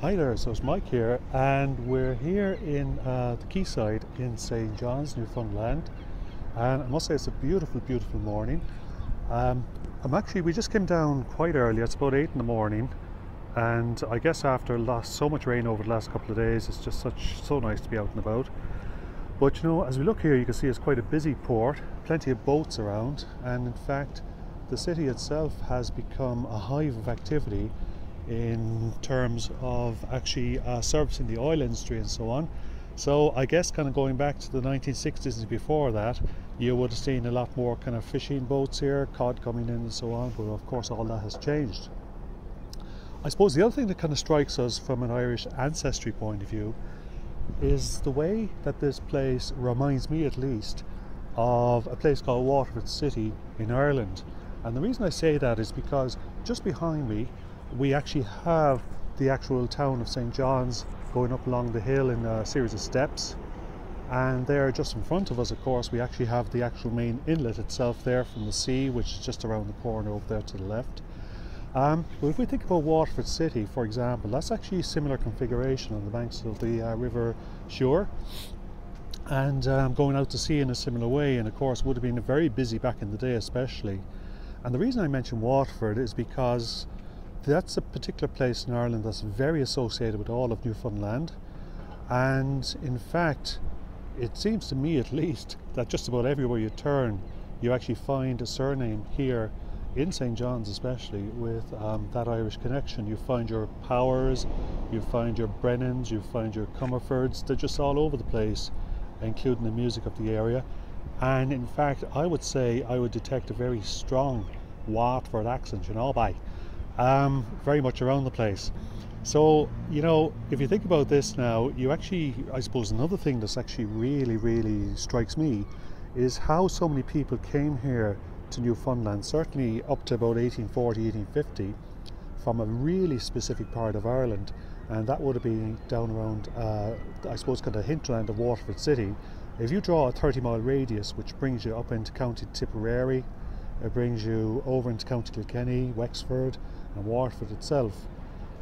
Hi there, so it's Mike here, and we're here in the Quayside in St. John's, Newfoundland, and I must say it's a beautiful, beautiful morning. We just came down quite early, it's about 8 in the morning, and I guess after so much rain over the last couple of days, it's just so nice to be out and about. But you know, as we look here, you can see it's quite a busy port, plenty of boats around, and in fact, the city itself has become a hive of activity in terms of actually servicing the oil industry and so on. So I guess kind of going back to the 1960s and before that, you would have seen a lot more kind of fishing boats here, cod coming in and so on, but of course all that has changed. I suppose the other thing that kind of strikes us from an Irish ancestry point of view is the way that this place reminds me, at least, of a place called Waterford City in Ireland. And the reason I say that is because just behind me we actually have the actual town of St. John's going up along the hill in a series of steps, and there just in front of us, of course, we actually have the actual main inlet itself there from the sea, which is just around the corner over there to the left. But if we think about Waterford City, for example, that's actually a similar configuration on the banks of the River Suir, and going out to sea in a similar way, and of course would have been very busy back in the day especially. And the reason I mention Waterford is because that's a particular place in Ireland that's very associated with all of Newfoundland, and in fact it seems to me, at least, that just about everywhere you turn you actually find a surname here in St. John's, especially with that Irish connection. You find your Powers, you find your Brennans, you find your Comerfords. They're just all over the place, including the music of the area. And in fact, I would say I would detect a very strong Waterford accent, you know, very much around the place. So, you know, if you think about this now, you actually, I suppose another thing that's actually really strikes me is how so many people came here to Newfoundland, certainly up to about 1840, 1850, from a really specific part of Ireland, and that would have been down around, I suppose, kind of hinterland of Waterford City. If you draw a 30-mile radius, which brings you up into County Tipperary, it brings you over into County Kilkenny, Wexford and Waterford itself.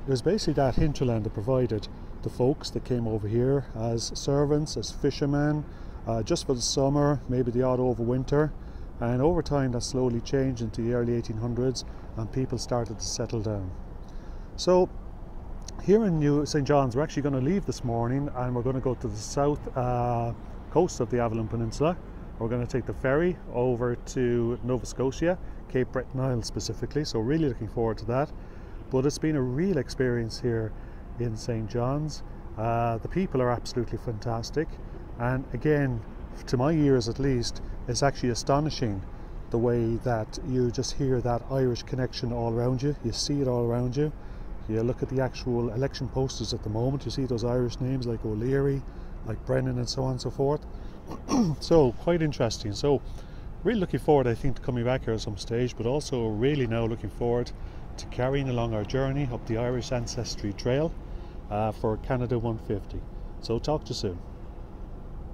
It was basically that hinterland that provided the folks that came over here as servants, as fishermen, just for the summer, maybe the odd overwinter, and over time that slowly changed into the early 1800s and people started to settle down. So here in St. John's, we're actually going to leave this morning and we're going to go to the south coast of the Avalon Peninsula. We're going to take the ferry over to Nova Scotia, Cape Breton Isles specifically, so really looking forward to that. But it's been a real experience here in St. John's. The people are absolutely fantastic, and again, to my ears at least, it's actually astonishing the way that you just hear that Irish connection all around you. You see it all around you. You look at the actual election posters at the moment, you see those Irish names like O'Leary, like Brennan and so on and so forth. So quite interesting. So really looking forward, I think, to coming back here at some stage, but also really now looking forward to carrying along our journey up the Irish Ancestry Trail for Canada 150. So talk to you soon.